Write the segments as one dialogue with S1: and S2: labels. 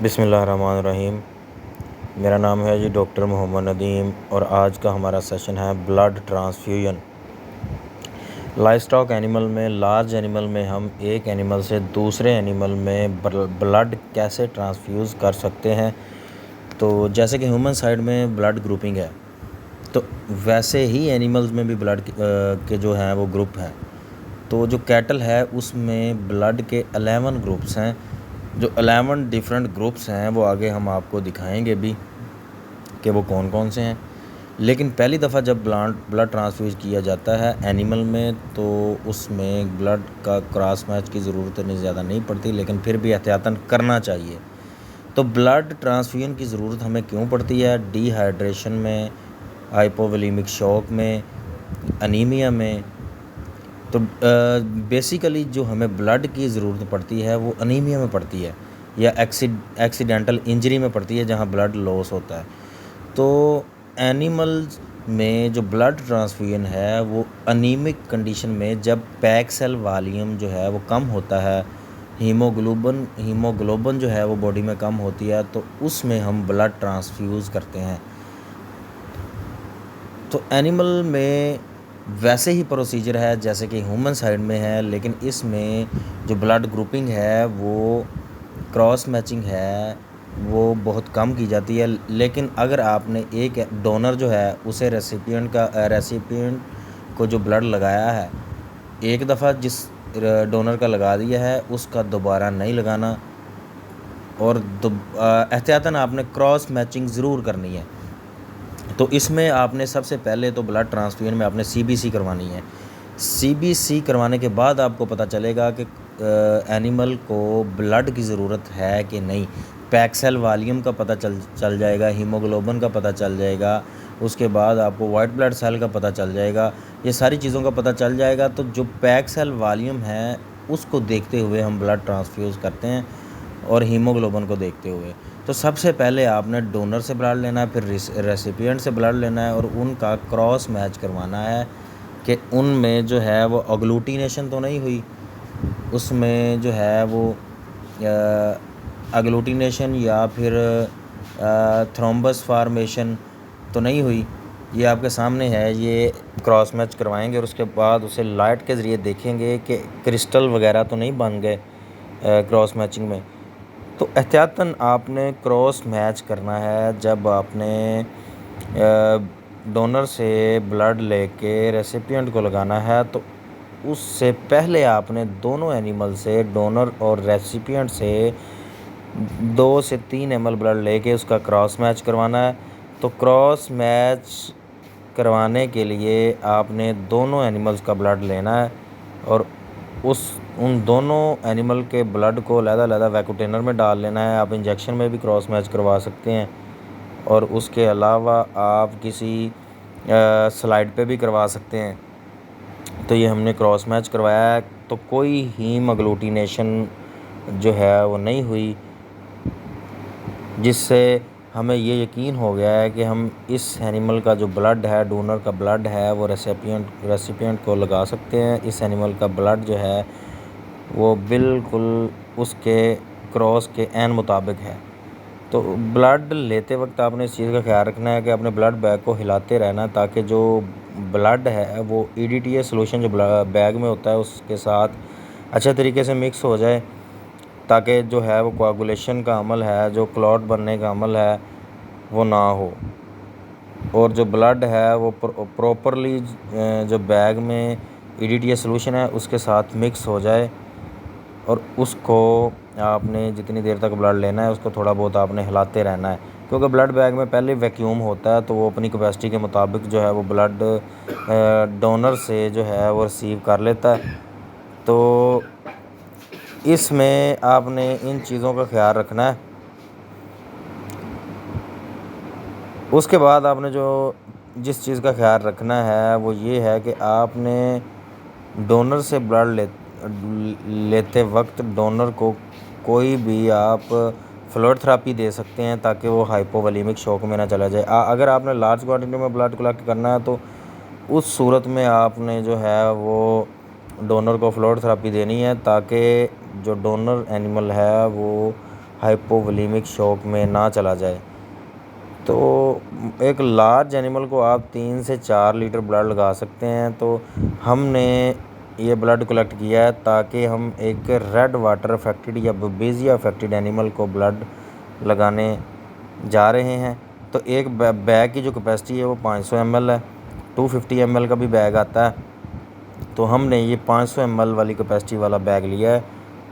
S1: बिस्मिल्लाहिर्रहमानिर्रहीम। मेरा नाम है जी डॉक्टर मोहम्मद नदीम और आज का हमारा सेशन है blood transfusion. Live stock animal में, लार्ज एनिमल में हम एक एनिमल से दूसरे एनिमल में ब्लड कैसे ट्रांसफ्यूज़ कर सकते हैं। तो जैसे कि ह्यूमन साइड में ब्लड ग्रुपिंग है, तो वैसे ही एनिमल्स में भी ब्लड के जो हैं वो ग्रुप हैं। तो जो कैटल है उसमें ब्लड के 11 ग्रुप्स हैं। जो 11 डिफरेंट ग्रुप्स हैं वो आगे हम आपको दिखाएंगे भी कि वो कौन कौन से हैं। लेकिन पहली दफ़ा जब ब्लड ट्रांसफ्यूज किया जाता है एनिमल में, तो उसमें ब्लड का क्रॉस मैच की ज़रूरत इतनी ज़्यादा नहीं पड़ती, लेकिन फिर भी एहतियातन करना चाहिए। तो ब्लड ट्रांसफ्यूजन की ज़रूरत हमें क्यों पड़ती है? डिहाइड्रेशन में, हाइपोवोलेमिक शॉक में, अनीमिया में। तो बेसिकली जो हमें ब्लड की ज़रूरत पड़ती है वो अनीमिया में पड़ती है या एक्सीडेंटल इंजरी में पड़ती है जहाँ ब्लड लॉस होता है। तो एनिमल्स में जो ब्लड ट्रांसफ्यूजन है वो अनीमिक कंडीशन में, जब पैक सेल वॉल्यूम जो है वो कम होता है, हीमोग्लोबिन जो है वो बॉडी में कम होती है, तो उसमें हम ब्लड ट्रांसफ्यूज़ करते हैं। तो एनिमल में वैसे ही प्रोसीजर है जैसे कि ह्यूमन साइड में है, लेकिन इसमें जो ब्लड ग्रुपिंग है वो क्रॉस मैचिंग है वो बहुत कम की जाती है। लेकिन अगर आपने एक डोनर जो है उसे रेसिपिएंट को जो ब्लड लगाया है, एक दफ़ा जिस डोनर का लगा दिया है उसका दोबारा नहीं लगाना, और एहतियातन आपने क्रॉस मैचिंग ज़रूर करनी है। तो इसमें आपने सबसे पहले तो ब्लड ट्रांसफ्यूजन में आपने सीबीसी करवानी है। सीबीसी करवाने के बाद आपको पता चलेगा कि एनिमल को ब्लड की ज़रूरत है कि नहीं। पैक सेल वॉल्यूम का पता चल जाएगा, हीमोग्लोबिन का पता चल जाएगा, उसके बाद आपको वाइट ब्लड सेल का पता चल जाएगा, ये सारी चीज़ों का पता चल जाएगा। तो जो पैक सेल वॉल्यूम है उसको देखते हुए हम ब्लड ट्रांसफ्यूज़ करते हैं और हीमोग्लोबिन को देखते हुए। तो सबसे पहले आपने डोनर से ब्लड लेना है, फिर रेसिपिएंट से ब्लड लेना है और उनका क्रॉस मैच करवाना है कि उनमें जो है वो अग्लूटिनेशन तो नहीं हुई, उसमें जो है वो अग्लूटिनेशन या फिर थ्रोम्बस फार्मेशन तो नहीं हुई। ये आपके सामने है, ये क्रॉस मैच करवाएंगे और उसके बाद उसे लाइट के ज़रिए देखेंगे कि क्रिस्टल वगैरह तो नहीं बन गए क्रॉस मैचिंग में। तो एहतियातन आपने क्रॉस मैच करना है। जब आपने डोनर से ब्लड लेके रेसिपिएंट को लगाना है, तो उससे पहले आपने दोनों एनिमल से, डोनर और रेसिपिएंट से 2 से 3 ml ब्लड लेके उसका क्रॉस मैच करवाना है। तो क्रॉस मैच करवाने के लिए आपने दोनों एनिमल्स का ब्लड लेना है और उन दोनों एनिमल के ब्लड को अलग-अलग वैक्यूटेनर में डाल लेना है। आप इंजेक्शन में भी क्रॉस मैच करवा सकते हैं और उसके अलावा आप किसी स्लाइड पे भी करवा सकते हैं। तो ये हमने क्रॉस मैच करवाया है, तो कोई हीम अग्लूटिनेशन जो है वो नहीं हुई, जिससे हमें ये यकीन हो गया है कि हम इस एनिमल का जो ब्लड है, डोनर का ब्लड है, वो रेसिपिएंट को लगा सकते हैं। इस एनिमल का ब्लड जो है वो बिल्कुल उसके क्रॉस के ऐन मुताबिक है। तो ब्लड लेते वक्त आपने इस चीज़ का ख्याल रखना है कि अपने ब्लड बैग को हिलाते रहना, ताकि जो ब्लड है वो EDTA सॉल्यूशन जो बैग में होता है उसके साथ अच्छे तरीके से मिक्स हो जाए, ताकि जो है वो कोआगुलेशन का अमल है, जो क्लॉट बनने का अमल है वो ना हो, और जो ब्लड है वो प्रॉपरली जो बैग में EDTA सॉल्यूशन है उसके साथ मिक्स हो जाए। और उसको आपने जितनी देर तक ब्लड लेना है उसको थोड़ा बहुत आपने हिलाते रहना है, क्योंकि ब्लड बैग में पहले वैक्यूम होता है, तो वो अपनी कैपेसिटी के मुताबिक जो है वो ब्लड डोनर से जो है वो रिसीव कर लेता है। तो इसमें आपने इन चीज़ों का ख्याल रखना है। उसके बाद आपने जो जिस चीज़ का ख्याल रखना है वो ये है कि आपने डोनर से ब्लड लेते वक्त डोनर को कोई भी आप फ्लूइड थेरेपी दे सकते हैं, ताकि वो हाइपोवोलेमिक शॉक में ना चला जाए। अगर आपने लार्ज क्वांटिटी में ब्लड कलेक्ट करना है तो उस सूरत में आपने जो है वो डोनर को फ्लूइड थेरेपी देनी है, ताकि जो डोनर एनिमल है वो हाइपोवोलेमिक शॉक में ना चला जाए। तो एक लार्ज एनिमल को आप 3 से 4 लीटर ब्लड लगा सकते हैं। तो हमने ये ब्लड कलेक्ट किया है ताकि हम एक रेड वाटर अफेक्टेड या बबेजिया अफेक्टेड एनिमल को ब्लड लगाने जा रहे हैं। तो एक बैग की जो कैपेसिटी है वो 500 ml है। 250 ml का भी बैग आता है। तो हमने ये 500 ml वाली कैपेसिटी वाला बैग लिया है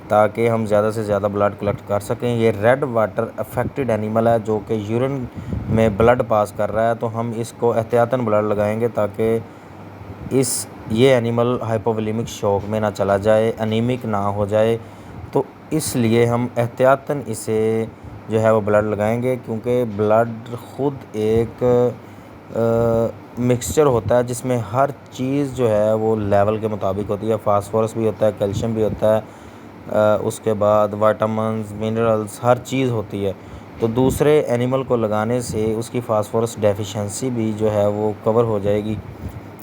S1: ताकि हम ज़्यादा से ज़्यादा ब्लड कलेक्ट कर सकें। ये रेड वाटर अफेक्टेड एनिमल है जो कि यूरिन में ब्लड पास कर रहा है। तो हम इसको एहतियातन ब्लड लगाएंगे ताकि ये एनिमल हाइपोवोलेमिक शॉक में ना चला जाए, अनीमिक ना हो जाए। तो इसलिए हम एहतियातन इसे जो है वो ब्लड लगाएंगे, क्योंकि ब्लड ख़ुद एक मिक्सचर होता है जिसमें हर चीज़ जो है वो लेवल के मुताबिक होती है। फास्फोरस भी होता है, कैल्शियम भी होता है, उसके बाद विटामिन्स, मिनरल्स, हर चीज़ होती है। तो दूसरे एनिमल को लगाने से उसकी फास्फोरस डेफिशिएंसी भी जो है वो कवर हो जाएगी,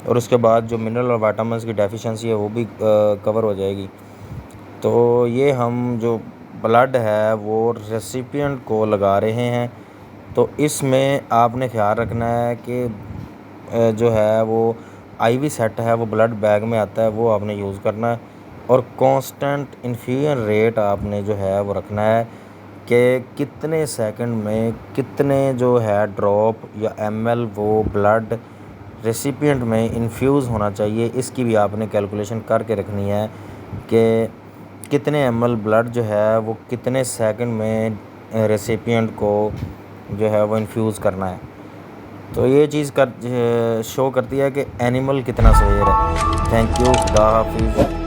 S1: और उसके बाद जो मिनरल और विटामिन्स की डेफिशिएंसी है वो भी कवर हो जाएगी। तो ये हम जो ब्लड है वो रेसिपिएंट को लगा रहे हैं। तो इसमें आपने ख्याल रखना है कि जो है वो आईवी सेट है वो ब्लड बैग में आता है, वो आपने यूज़ करना है। और कांस्टेंट इन्फ्यूजन रेट आपने जो है वो रखना है कि कितने सेकंड में कितने जो है ड्रॉप या ml वो ब्लड रेसिपिएंट में इन्फ्यूज़ होना चाहिए। इसकी भी आपने कैलकुलेशन करके रखनी है कि कितने ml ब्लड जो है वो कितने सेकंड में रेसिपिएंट को जो है वो इन्फ्यूज़ करना है। तो ये चीज़ शो करती है कि एनिमल कितना सवेयर है। थैंक यू, खुदा हाफिज़।